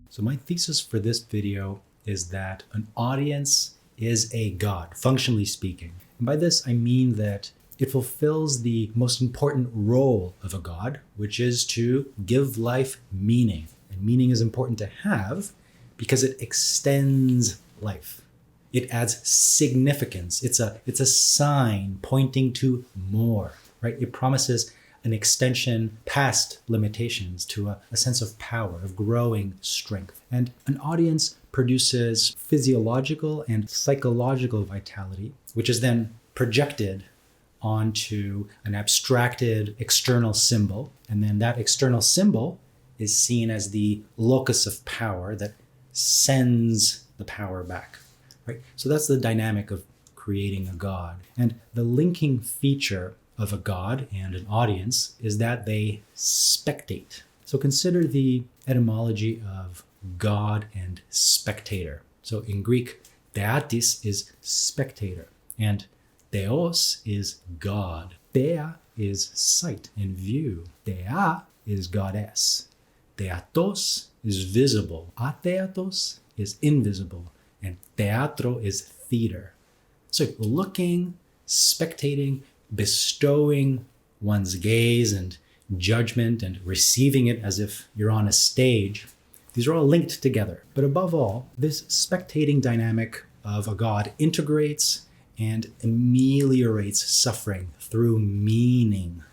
So my thesis for this video is that an audience is a god, functionally speaking. And by this, I mean that it fulfills the most important role of a god, which is to give life meaning. And meaning is important to have because it extends life. It adds significance. It's a sign pointing to more, right? It promises an extension past limitations to a sense of power, of growing strength. And an audience produces physiological and psychological vitality, which is then projected onto an abstracted external symbol. And then that external symbol is seen as the locus of power that sends the power back, right? So that's the dynamic of creating a god. And the linking feature of a god and an audience is that they spectate. So consider the etymology of god and spectator. So in Greek, theatis is spectator, and theos is god. Thea is sight and view. Thea is goddess. Theatos is visible. Atheatos is invisible. And theatro is theater. So looking, spectating, bestowing one's gaze and judgment and receiving it as if you're on a stage, these are all linked together. But above all, this spectating dynamic of a god integrates and ameliorates suffering through meaning.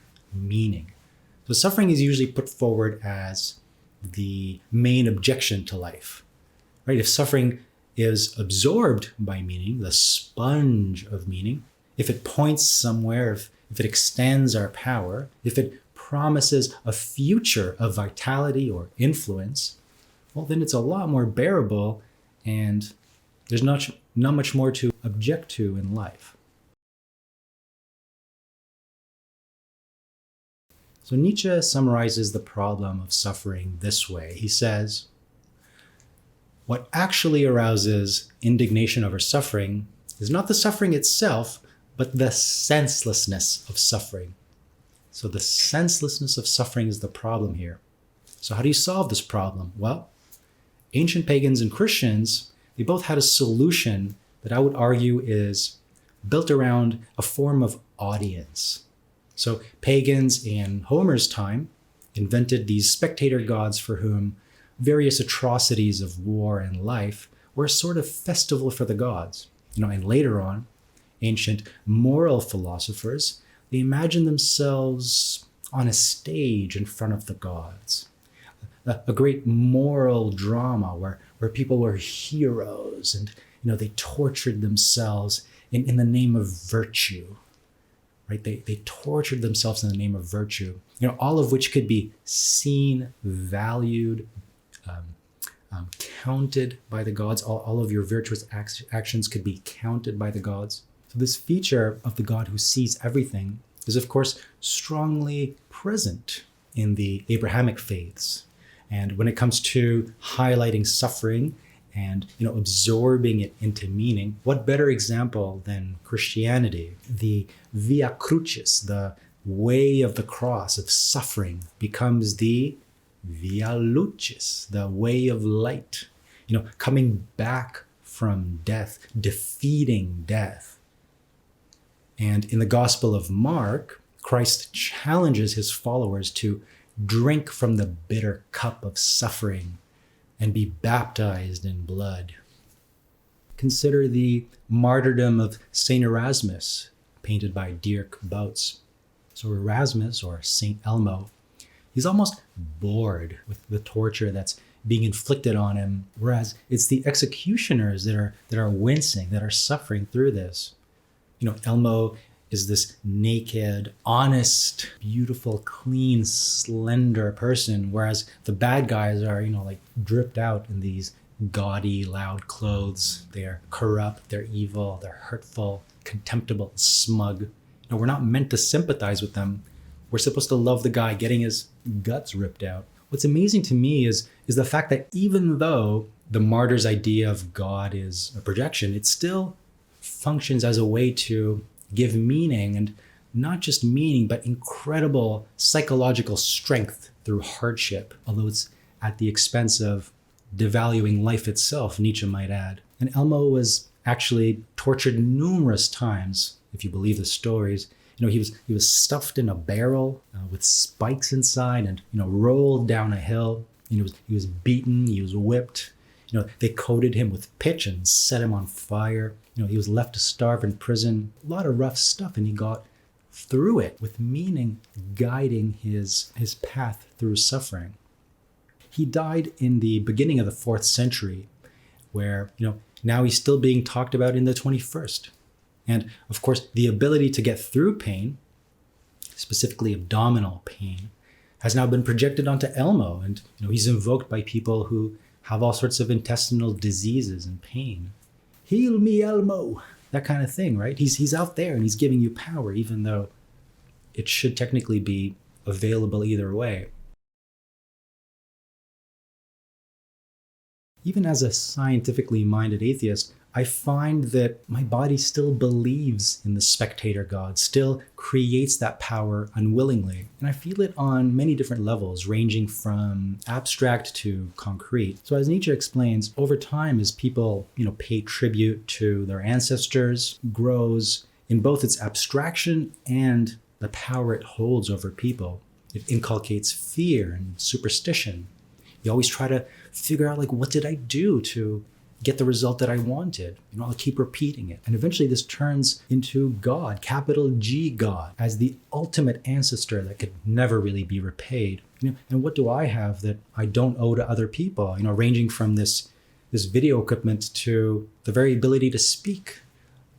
So suffering is usually put forward as the main objection to life, right? If suffering is absorbed by meaning, the sponge of meaning, if it points somewhere, if it extends our power, if it promises a future of vitality or influence, well, then it's a lot more bearable and there's not much more to object to in life. So Nietzsche summarizes the problem of suffering this way. He says, what actually arouses indignation over suffering is not the suffering itself, but the senselessness of suffering. So the senselessness of suffering is the problem here. So how do you solve this problem? Well, ancient pagans and Christians, they both had a solution that I would argue is built around a form of audience. So pagans in Homer's time invented these spectator gods for whom various atrocities of war and life were a sort of festival for the gods. And later on, ancient moral philosophers, they imagined themselves on a stage in front of the gods. A great moral drama where people were heroes and they tortured themselves in the name of virtue, right? They tortured themselves in the name of virtue, all of which could be seen, valued, counted by the gods. All of your virtuous actions could be counted by the gods. So this feature of the God who sees everything is, of course, strongly present in the Abrahamic faiths. And when it comes to highlighting suffering and absorbing it into meaning, what better example than Christianity? The via crucis, the way of the cross of suffering, becomes the via lucis, the way of light, coming back from death, defeating death. And in the Gospel of Mark, Christ challenges his followers to drink from the bitter cup of suffering and be baptized in blood. Consider the Martyrdom of St. Erasmus, painted by Dierc Bouts. So Erasmus, or St. Elmo, he's almost bored with the torture that's being inflicted on him, whereas it's the executioners that are wincing, that are suffering through this. Elmo is this naked, honest, beautiful, clean, slender person, whereas the bad guys are, dripped out in these gaudy, loud clothes. They're corrupt, they're evil, they're hurtful, contemptible, smug. We're not meant to sympathize with them. We're supposed to love the guy getting his guts ripped out. What's amazing to me is the fact that even though the martyr's idea of God is a projection, it still functions as a way to give meaning and not just meaning, but incredible psychological strength through hardship, although it's at the expense of devaluing life itself, Nietzsche might add. And Elmo was actually tortured numerous times, if you believe the stories. He was stuffed in a barrel with spikes inside and, rolled down a hill. He was beaten, he was whipped. They coated him with pitch and set him on fire. He was left to starve in prison. A lot of rough stuff, and he got through it with meaning guiding his path through suffering. He died in the beginning of the 4th century, where, now he's still being talked about in the 21st. And of course, the ability to get through pain, specifically abdominal pain, has now been projected onto Elmo. And he's invoked by people who have all sorts of intestinal diseases and pain. Heal me, Elmo, that kind of thing, right? He's out there and he's giving you power, even though it should technically be available either way. Even as a scientifically minded atheist, I find that my body still believes in the spectator God, still creates that power unwillingly. And I feel it on many different levels, ranging from abstract to concrete. So as Nietzsche explains, over time, as people, pay tribute to their ancestors, grows in both its abstraction and the power it holds over people. It inculcates fear and superstition. You always try to figure out, what did I do to get the result that I wanted? I'll keep repeating it. And eventually this turns into God, capital G God, as the ultimate ancestor that could never really be repaid. And what do I have that I don't owe to other people? Ranging from this video equipment to the very ability to speak.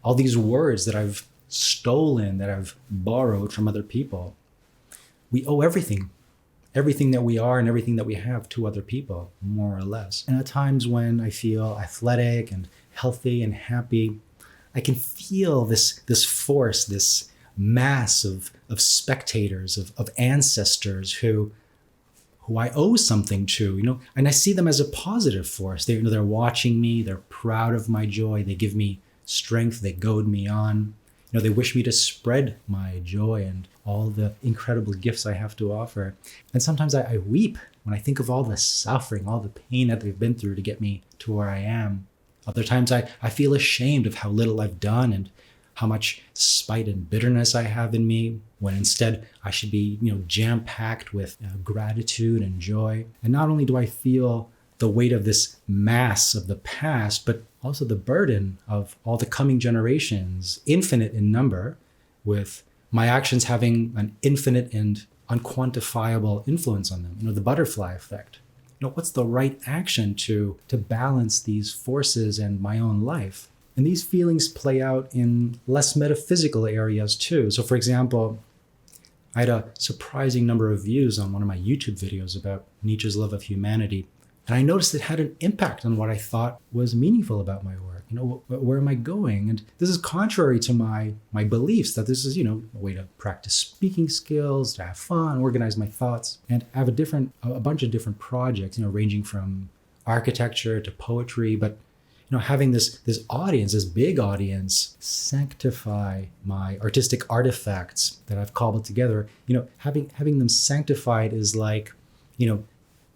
All these words that I've stolen, that I've borrowed from other people. We owe everything that we are and everything that we have to other people, more or less. And at times when I feel athletic and healthy and happy, I can feel this force, this mass of spectators, of ancestors who I owe something to, and I see them as a positive force. They're watching me, they're proud of my joy, they give me strength, they goad me on. They wish me to spread my joy and all the incredible gifts I have to offer. And sometimes I weep when I think of all the suffering, all the pain that they've been through to get me to where I am. Other times I feel ashamed of how little I've done and how much spite and bitterness I have in me, when instead I should be, jam-packed with gratitude and joy. And not only do I feel the weight of this mass of the past, but also the burden of all the coming generations, infinite in number, with my actions having an infinite and unquantifiable influence on them. The butterfly effect. What's the right action to balance these forces and my own life? And these feelings play out in less metaphysical areas too. So for example, I had a surprising number of views on one of my YouTube videos about Nietzsche's love of humanity. And I noticed it had an impact on what I thought was meaningful about my work. Where am I going? And this is contrary to my beliefs that this is, a way to practice speaking skills, to have fun, organize my thoughts. And I have a bunch of different projects, ranging from architecture to poetry. But, having this audience, this big audience, sanctify my artistic artifacts that I've cobbled together, having them sanctified is like,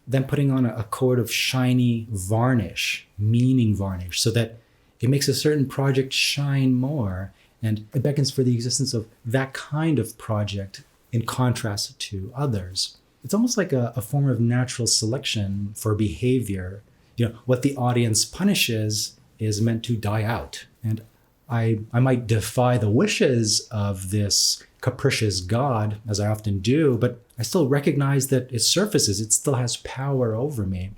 then putting on a coat of shiny varnish, meaning varnish, so that it makes a certain project shine more, and it beckons for the existence of that kind of project in contrast to others. It's almost like a form of natural selection for behavior. What the audience punishes is meant to die out. And I might defy the wishes of this capricious God, as I often do, but I still recognize that it surfaces, it still has power over me.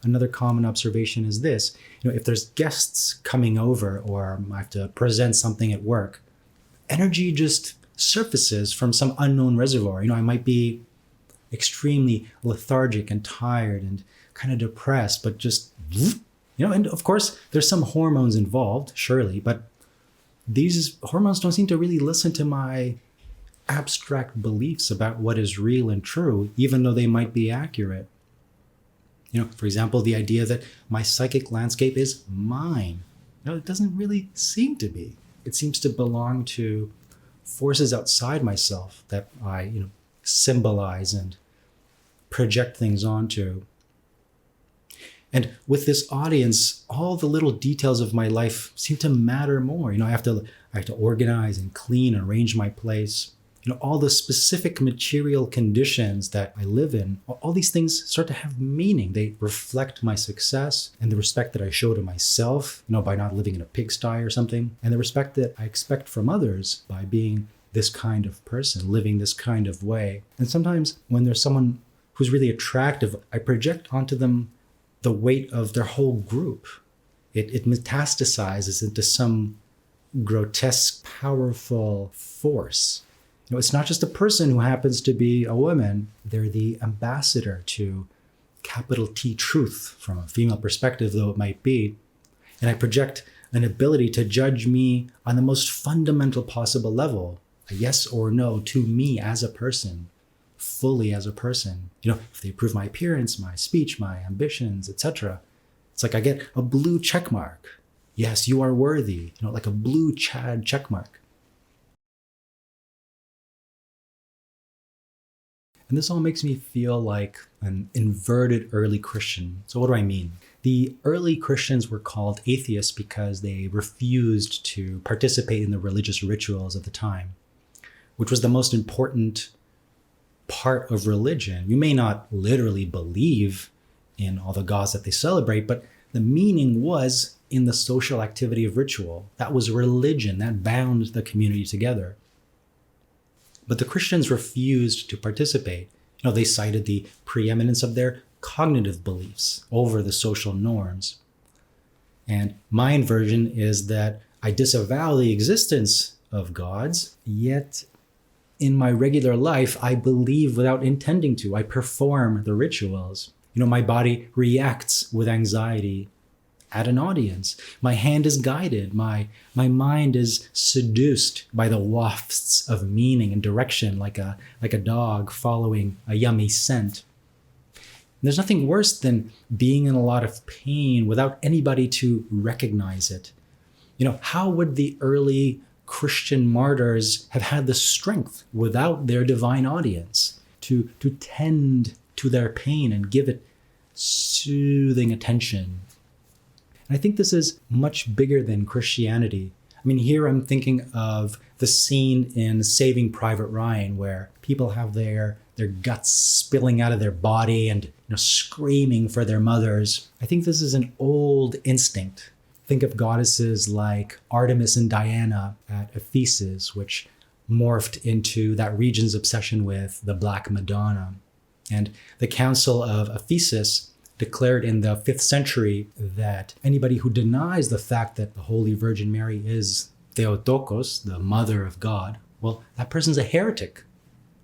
Another common observation is this, if there's guests coming over or I have to present something at work, energy just surfaces from some unknown reservoir. I might be extremely lethargic and tired and kind of depressed, but just, and of course there's some hormones involved, surely, but these hormones don't seem to really listen to my abstract beliefs about what is real and true, even though they might be accurate. For example, the idea that my psychic landscape is mine. It doesn't really seem to be. It seems to belong to forces outside myself that I symbolize and project things onto. And with this audience, all the little details of my life seem to matter more. I have to organize and clean and arrange my place. All the specific material conditions that I live in, all these things start to have meaning. They reflect my success and the respect that I show to myself, by not living in a pigsty or something, and the respect that I expect from others by being this kind of person, living this kind of way. And sometimes when there's someone who's really attractive, I project onto them the weight of their whole group. It metastasizes into some grotesque, powerful force. It's not just a person who happens to be a woman. They're the ambassador to capital T truth from a female perspective, though it might be. And I project an ability to judge me on the most fundamental possible level, a yes or no to me as a person, fully as a person. If they approve my appearance, my speech, my ambitions, etc. It's like I get a blue check mark. Yes, you are worthy, like a blue Chad check mark. And this all makes me feel like an inverted early Christian. So what do I mean? The early Christians were called atheists because they refused to participate in the religious rituals of the time, which was the most important part of religion. You may not literally believe in all the gods that they celebrate, but the meaning was in the social activity of ritual. That was religion, that bound the community together. But the Christians refused to participate. They cited the preeminence of their cognitive beliefs over the social norms. And my inversion is that I disavow the existence of gods, yet in my regular life, I believe without intending to. I perform the rituals. My body reacts with anxiety at an audience. My hand is guided. My mind is seduced by the wafts of meaning and direction, like a dog following a yummy scent. And there's nothing worse than being in a lot of pain without anybody to recognize it. How would the early Christian martyrs have had the strength without their divine audience to tend to their pain and give it soothing attention? And I think this is much bigger than Christianity. Here I'm thinking of the scene in Saving Private Ryan where people have their guts spilling out of their body and screaming for their mothers. I think this is an old instinct. Think of goddesses like Artemis and Diana at Ephesus, which morphed into that region's obsession with the Black Madonna. And the Council of Ephesus declared in the 5th century that anybody who denies the fact that the Holy Virgin Mary is Theotokos, the Mother of God, well, that person's a heretic.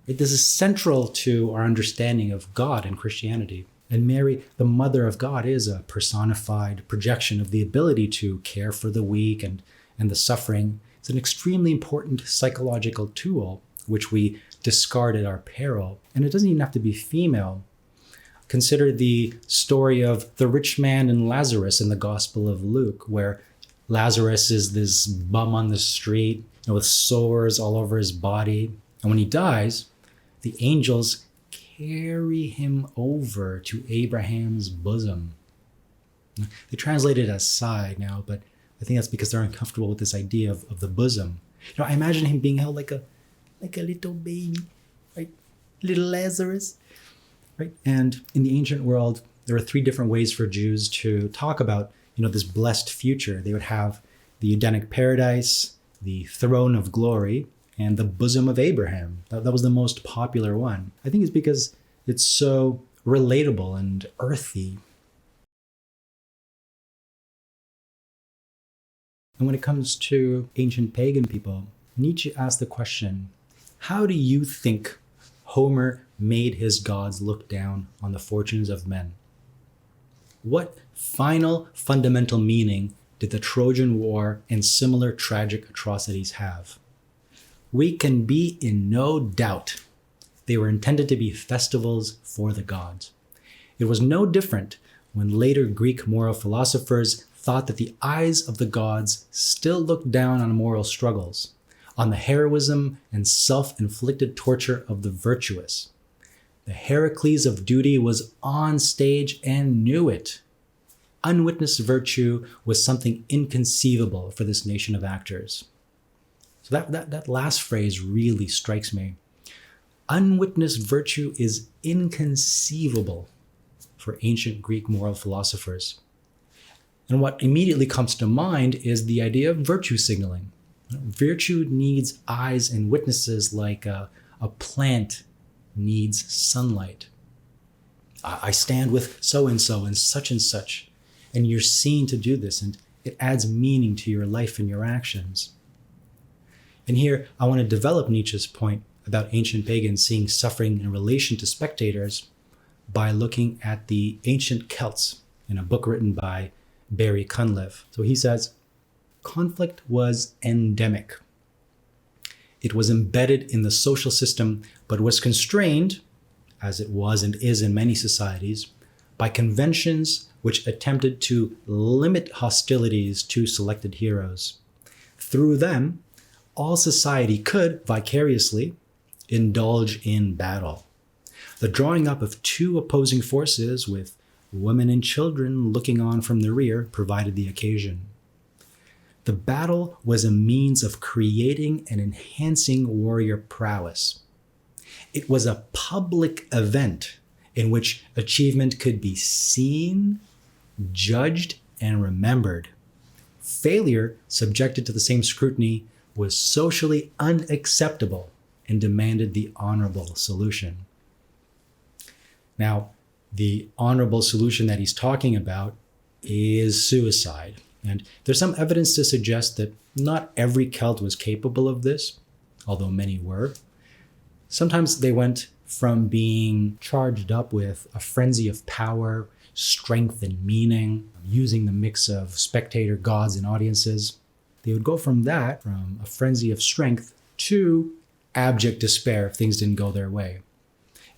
This is central to our understanding of God in Christianity. And Mary, the Mother of God, is a personified projection of the ability to care for the weak and the suffering. It's an extremely important psychological tool, which we discard at our peril. And it doesn't even have to be female. Consider the story of the rich man and Lazarus in the Gospel of Luke, where Lazarus is this bum on the street with sores all over his body. And when he dies, the angels carry him over to Abraham's bosom. They translate it as side now, but I think that's because they're uncomfortable with this idea of the bosom. I imagine him being held like a little baby, right? Little Lazarus. Right? And in the ancient world, there were 3 different ways for Jews to talk about, this blessed future. They would have the Edenic paradise, the throne of glory, and the bosom of Abraham. That was the most popular one. I think it's because it's so relatable and earthy. And when it comes to ancient pagan people, Nietzsche asked the question, how do you think Homer made his gods look down on the fortunes of men? What final fundamental meaning did the Trojan War and similar tragic atrocities have? We can be in no doubt they were intended to be festivals for the gods. It was no different when later Greek moral philosophers thought that the eyes of the gods still looked down on moral struggles, on the heroism and self-inflicted torture of the virtuous. The Heracles of duty was on stage and knew it. Unwitnessed virtue was something inconceivable for this nation of actors. So that last phrase really strikes me. Unwitnessed virtue is inconceivable for ancient Greek moral philosophers. And what immediately comes to mind is the idea of virtue signaling. Virtue needs eyes and witnesses like a plant needs sunlight. I stand with so-and-so and such, and you're seen to do this, and it adds meaning to your life and your actions. And here, I want to develop Nietzsche's point about ancient pagans seeing suffering in relation to spectators by looking at the ancient Celts in a book written by Barry Cunliffe. So he says, conflict was endemic. It was embedded in the social system, but was constrained, as it was and is in many societies, by conventions which attempted to limit hostilities to selected heroes. Through them, all society could vicariously indulge in battle. The drawing up of two opposing forces with women and children looking on from the rear provided the occasion. The battle was a means of creating and enhancing warrior prowess. It was a public event in which achievement could be seen, judged, and remembered. Failure, subjected to the same scrutiny, was socially unacceptable and demanded the honorable solution. Now, the honorable solution that he's talking about is suicide. And there's some evidence to suggest that not every Celt was capable of this, although many were. Sometimes they went from being charged up with a frenzy of power, strength, and meaning, using the mix of spectator gods and audiences. They would go from that, from a frenzy of strength, to abject despair if things didn't go their way.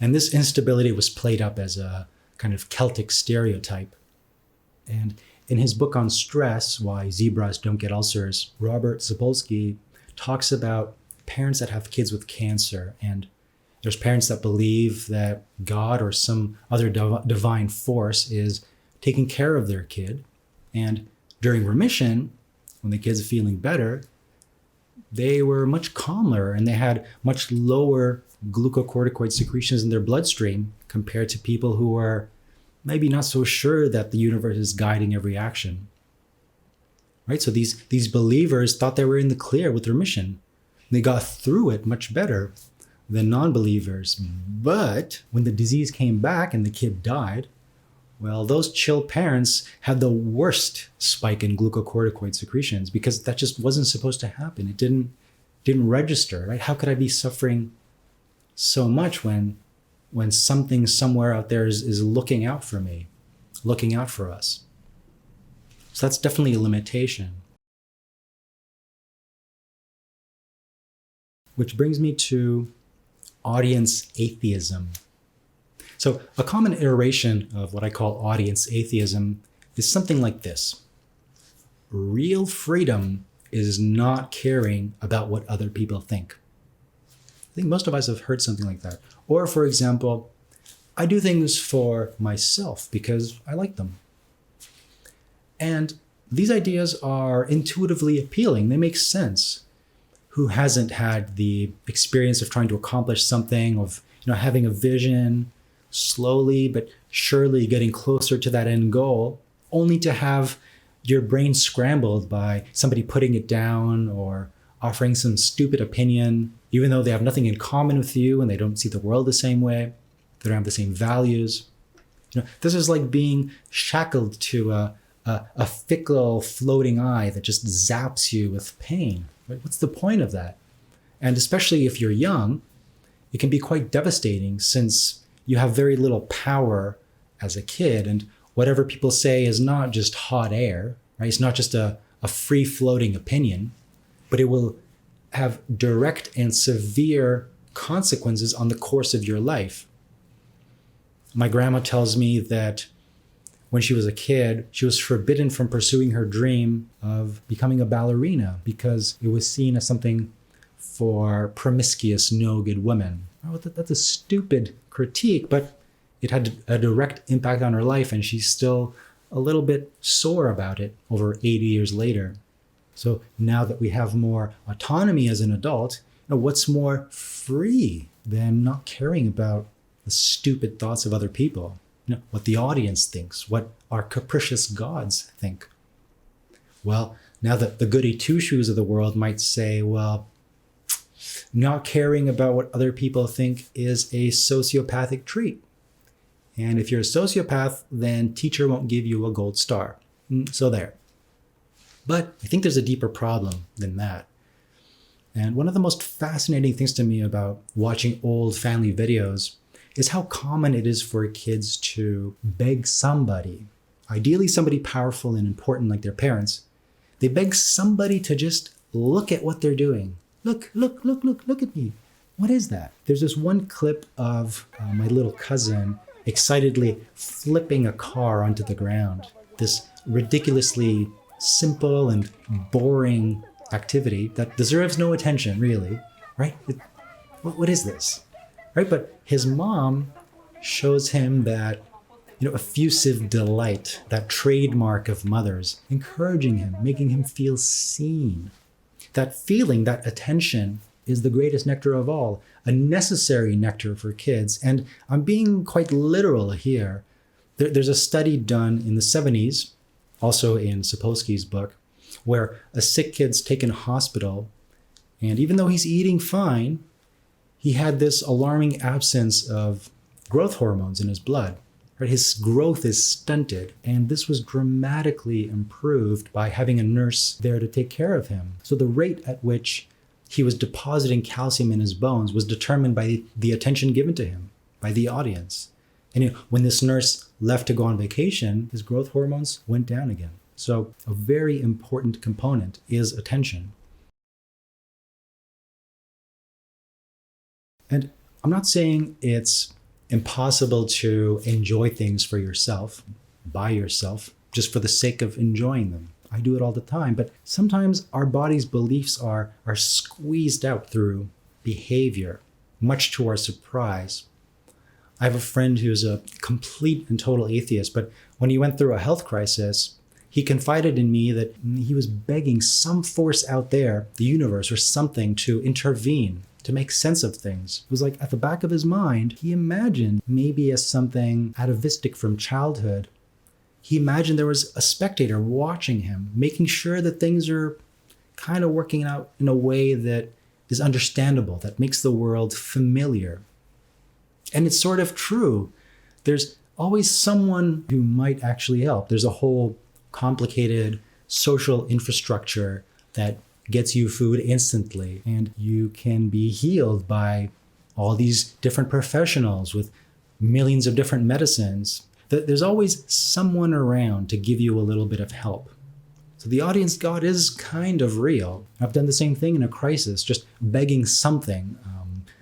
And this instability was played up as a kind of Celtic stereotype. And in his book on stress, Why Zebras Don't Get Ulcers, Robert Sapolsky talks about parents that have kids with cancer. And there's parents that believe that God or some other divine force is taking care of their kid. And during remission, when the kid's feeling better, they were much calmer and they had much lower glucocorticoid secretions in their bloodstream compared to people who are maybe not so sure that the universe is guiding every action. Right? So these believers thought they were in the clear with remission. They got through it much better than non-believers. But when the disease came back and the kid died, well, those chill parents had the worst spike in glucocorticoid secretions because that just wasn't supposed to happen. It didn't register, right? How could I be suffering so much when something somewhere out there is looking out for me, looking out for us? So that's definitely a limitation. Which brings me to audience atheism. So a common iteration of what I call audience atheism is something like this. Real freedom is not caring about what other people think. I think most of us have heard something like that. Or, for example, I do things for myself because I like them. And these ideas are intuitively appealing. They make sense. Who hasn't had the experience of trying to accomplish something, of having a vision, slowly but surely getting closer to that end goal, only to have your brain scrambled by somebody putting it down or offering some stupid opinion, even though they have nothing in common with you and they don't see the world the same way, they don't have the same values. This is like being shackled to a fickle floating eye that just zaps you with pain. Right? What's the point of that? And especially if you're young, it can be quite devastating since you have very little power as a kid, and whatever people say is not just hot air, right? It's not just a free-floating opinion, but it will have direct and severe consequences on the course of your life. My grandma tells me that when she was a kid, she was forbidden from pursuing her dream of becoming a ballerina because it was seen as something for promiscuous, no good women. Oh, that's a stupid critique, but it had a direct impact on her life, and she's still a little bit sore about it over 80 years later. So now that we have more autonomy as an adult, what's more free than not caring about the stupid thoughts of other people? What the audience thinks, what our capricious gods think. Well, now that the goody two-shoes of the world might say, well, not caring about what other people think is a sociopathic trait. And if you're a sociopath, then teacher won't give you a gold star. So there. But I think there's a deeper problem than that. And one of the most fascinating things to me about watching old family videos is how common it is for kids to beg somebody, ideally somebody powerful and important like their parents. They beg somebody to just look at what they're doing. Look at me. What is that? There's this one clip of my little cousin excitedly flipping a car onto the ground. This ridiculously simple and boring activity that deserves no attention, really, right? What is this? Right? But his mom shows him that, effusive delight, that trademark of mothers, encouraging him, making him feel seen. That feeling, that attention is the greatest nectar of all, a necessary nectar for kids. And I'm being quite literal here. There's a study done in the 70s, also in Sapolsky's book, where a sick kid's taken to hospital, and even though he's eating fine, he had this alarming absence of growth hormones in his blood. Right? His growth is stunted, and this was dramatically improved by having a nurse there to take care of him. So the rate at which he was depositing calcium in his bones was determined by the attention given to him, by the audience. And when this nurse left to go on vacation, his growth hormones went down again. So a very important component is attention. And I'm not saying it's impossible to enjoy things for yourself, by yourself, just for the sake of enjoying them. I do it all the time, but sometimes our body's beliefs are squeezed out through behavior, much to our surprise. I have a friend who's a complete and total atheist, but when he went through a health crisis, he confided in me that he was begging some force out there, the universe or something, to intervene, to make sense of things. It was like at the back of his mind, he imagined maybe as something atavistic from childhood. He imagined there was a spectator watching him, making sure that things are kind of working out in a way that is understandable, that makes the world familiar. And it's sort of true. There's always someone who might actually help. There's a whole complicated social infrastructure that gets you food instantly, and you can be healed by all these different professionals with millions of different medicines. There's always someone around to give you a little bit of help. So the audience God is kind of real. I've done the same thing in a crisis, just begging something,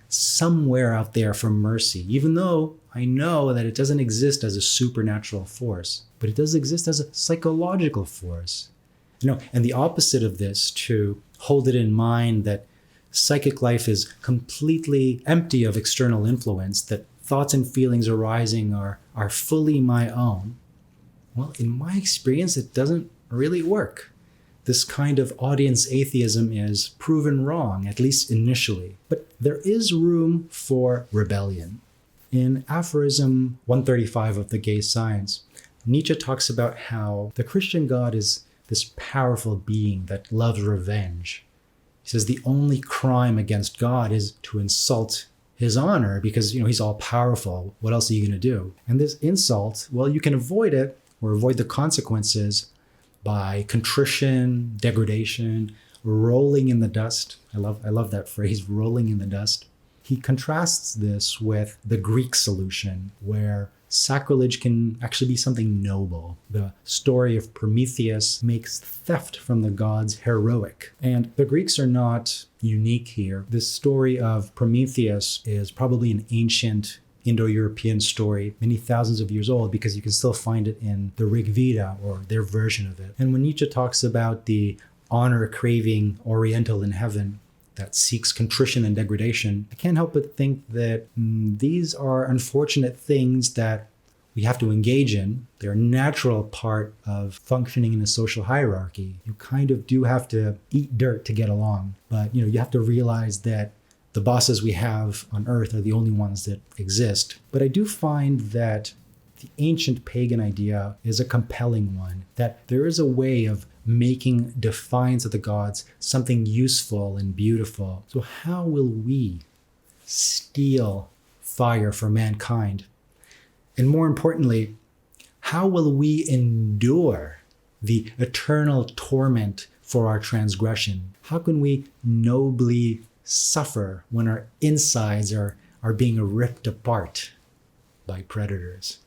somewhere out there for mercy, even though I know that it doesn't exist as a supernatural force, but it does exist as a psychological force. And the opposite of this, to hold it in mind that psychic life is completely empty of external influence, that thoughts and feelings arising are fully my own. Well, in my experience, it doesn't really work. This kind of audience atheism is proven wrong, at least initially. But there is room for rebellion. In aphorism 135 of the Gay Science, Nietzsche talks about how the Christian God is this powerful being that loves revenge. He says the only crime against God is to insult his honor because, he's all powerful. What else are you going to do? And this insult, well, you can avoid it or avoid the consequences by contrition, degradation, rolling in the dust. I love that phrase, rolling in the dust. He contrasts this with the Greek solution, where sacrilege can actually be something noble. The story of Prometheus makes theft from the gods heroic. And the Greeks are not unique here. This story of Prometheus is probably an ancient Indo-European story, many thousands of years old, because you can still find it in the Rig Veda, or their version of it. And when Nietzsche talks about the honor-craving Oriental in heaven, that seeks contrition and degradation, I can't help but think that these are unfortunate things that we have to engage in. They're a natural part of functioning in a social hierarchy. You kind of do have to eat dirt to get along. But you have to realize that the bosses we have on earth are the only ones that exist. But I do find that the ancient pagan idea is a compelling one, that there is a way of making defiance of the gods something useful and beautiful. So how will we steal fire for mankind? And more importantly, how will we endure the eternal torment for our transgression? How can we nobly suffer when our insides are being ripped apart by predators?